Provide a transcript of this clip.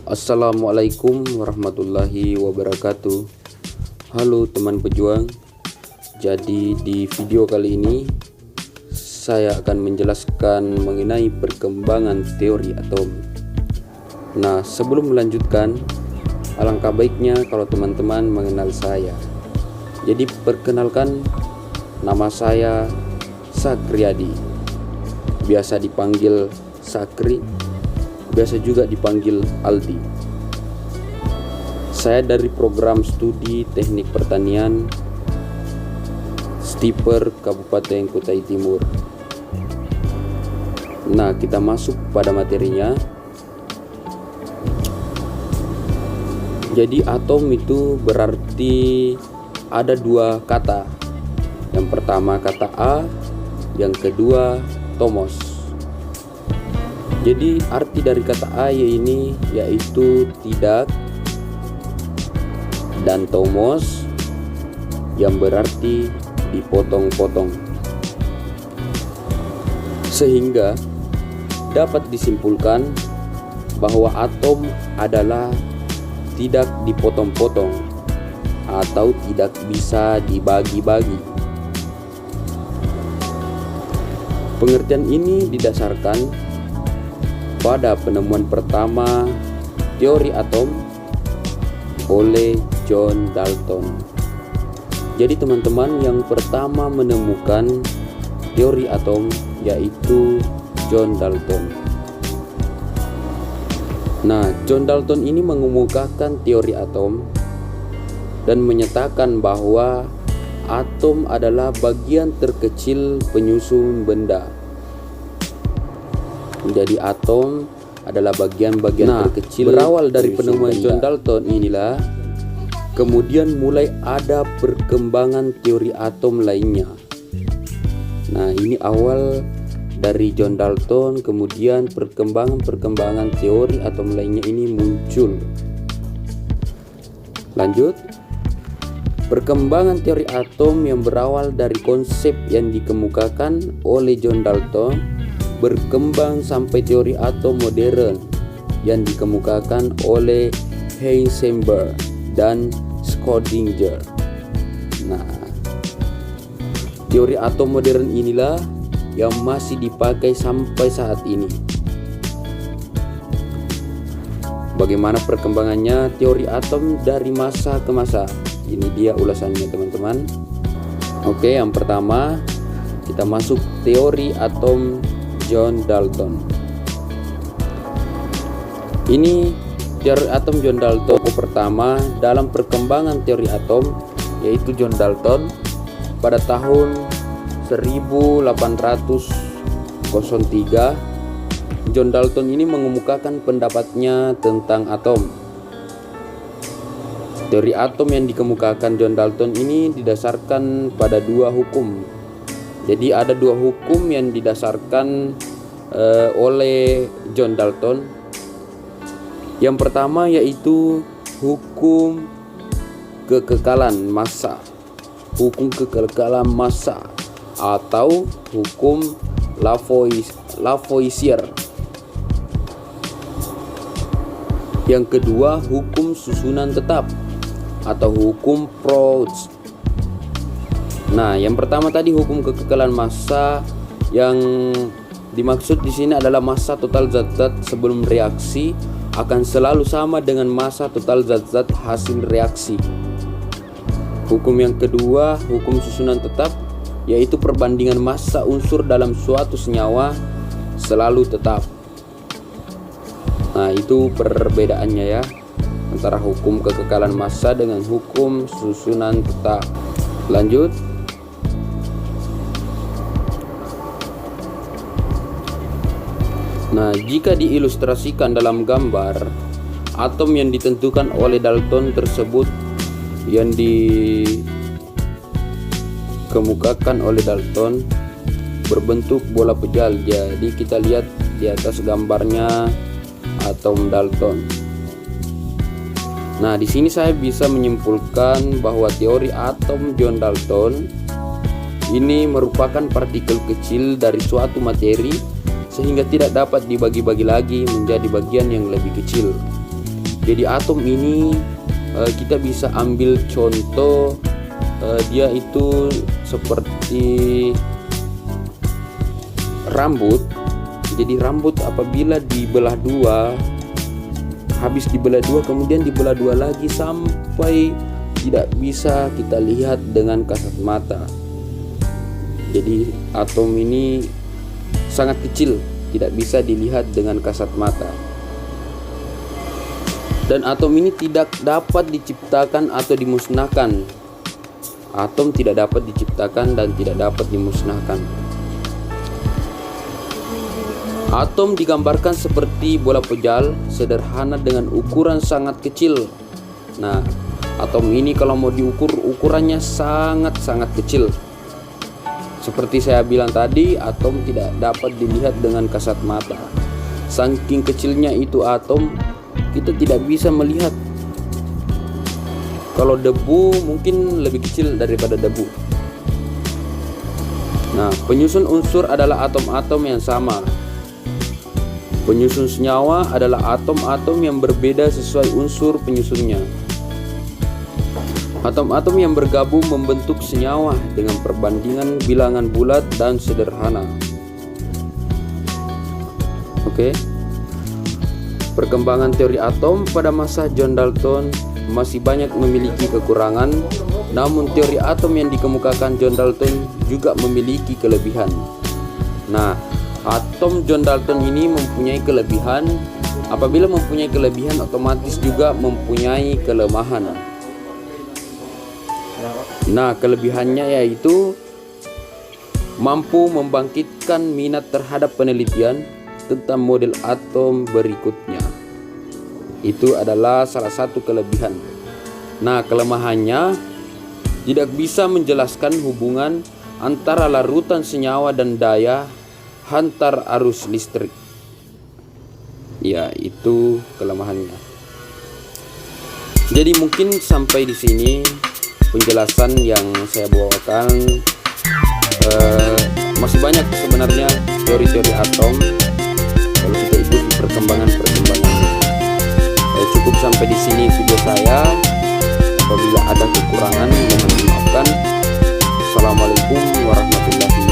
Assalamualaikum warahmatullahi wabarakatuh. Halo teman pejuang. Jadi di video kali ini saya akan menjelaskan mengenai perkembangan teori atom. Nah, sebelum melanjutkan, alangkah baiknya kalau teman-teman mengenal saya. Jadi perkenalkan, nama saya Sakriadi. Biasa dipanggil Sakri, biasa juga dipanggil Aldi. Saya dari program studi Teknik Pertanian Stiper Kabupaten Kutai Timur. Nah, kita masuk pada materinya. Jadi atom itu berarti ada dua kata. Yang pertama kata A, yang kedua tomos. Jadi arti dari kata A ini yaitu tidak, dan tomos yang berarti dipotong-potong. Sehingga dapat disimpulkan bahwa atom adalah tidak dipotong-potong atau tidak bisa dibagi-bagi. Pengertian ini didasarkan pada penemuan pertama teori atom oleh John Dalton. Jadi teman-teman, yang pertama menemukan teori atom yaitu John Dalton. Nah, John Dalton ini mengemukakan teori atom dan menyatakan bahwa atom adalah bagian terkecil penyusun benda. Jadi atom adalah bagian-bagian terkecil. Berawal dari penemuan John Dalton inilah kemudian mulai ada perkembangan teori atom lainnya. Nah, ini awal dari John Dalton, kemudian perkembangan teori atom lainnya ini muncul. Lanjut. Perkembangan teori atom yang berawal dari konsep yang dikemukakan oleh John Dalton berkembang sampai teori atom modern yang dikemukakan oleh Heisenberg dan Schrödinger. Nah, teori atom modern inilah yang masih dipakai sampai saat ini. Bagaimana perkembangannya teori atom dari masa ke masa? Ini dia ulasannya teman-teman. Oke, yang pertama kita masuk teori atom John Dalton. Ini teori atom John Dalton. Pertama dalam perkembangan teori atom yaitu John Dalton pada tahun 1803. John Dalton ini mengemukakan pendapatnya tentang atom. Teori atom yang dikemukakan John Dalton ini didasarkan pada dua hukum. Jadi ada dua hukum yang didasarkan oleh John Dalton. Yang pertama yaitu hukum kekekalan massa. Hukum kekekalan massa atau hukum Lavoisier. Yang kedua hukum susunan tetap atau hukum Proust. Nah, yang pertama tadi hukum kekekalan massa, yang dimaksud di sini adalah massa total zat-zat sebelum reaksi akan selalu sama dengan massa total zat-zat hasil reaksi. Hukum yang kedua, hukum susunan tetap, yaitu perbandingan massa unsur dalam suatu senyawa selalu tetap. Nah, itu perbedaannya ya antara hukum kekekalan massa dengan hukum susunan tetap. Lanjut. Nah, jika diilustrasikan dalam gambar, atom yang ditentukan oleh Dalton tersebut yang dikemukakan oleh Dalton berbentuk bola pejal. Jadi kita lihat di atas gambarnya atom Dalton. Nah, di sini saya bisa menyimpulkan bahwa teori atom John Dalton ini merupakan partikel kecil dari suatu materi sehingga tidak dapat dibagi-bagi lagi menjadi bagian yang lebih kecil. Jadi atom ini kita bisa ambil contoh, dia itu seperti rambut. Jadi rambut apabila dibelah dua, habis dibelah dua kemudian dibelah dua lagi sampai tidak bisa kita lihat dengan kasat mata. Jadi atom ini sangat kecil, tidak bisa dilihat dengan kasat mata. Dan atom ini tidak dapat diciptakan atau dimusnahkan. Atom tidak dapat diciptakan dan tidak dapat dimusnahkan. Atom digambarkan seperti bola pejal sederhana dengan ukuran sangat kecil. Nah, atom ini kalau mau diukur, ukurannya sangat-sangat kecil. Seperti saya bilang tadi, atom tidak dapat dilihat dengan kasat mata. Saking kecilnya itu atom, kita tidak bisa melihat. Kalau debu mungkin lebih kecil daripada debu. Nah, penyusun unsur adalah atom-atom yang sama. Penyusun senyawa adalah atom-atom yang berbeda sesuai unsur penyusunnya. Atom-atom yang bergabung membentuk senyawa dengan perbandingan bilangan bulat dan sederhana. Oke. Perkembangan teori atom pada masa John Dalton masih banyak memiliki kekurangan, namun teori atom yang dikemukakan John Dalton juga memiliki kelebihan. Nah, atom John Dalton ini mempunyai kelebihan. Apabila mempunyai kelebihan, otomatis juga mempunyai kelemahan. Nah, kelebihannya yaitu mampu membangkitkan minat terhadap penelitian tentang model atom berikutnya. Itu adalah salah satu kelebihan. Nah, kelemahannya tidak bisa menjelaskan hubungan antara larutan senyawa dan daya hantar arus listrik. Ya, itu kelemahannya. Jadi mungkin sampai di sini penjelasan yang saya bawakan. Masih banyak sebenarnya teori-teori atom kalau kita ikuti perkembangan-perkembangannya. Cukup sampai di sini video saya. Apabila ada kekurangan mohon dimaafkan. Assalamualaikum warahmatullahi wabarakatuh.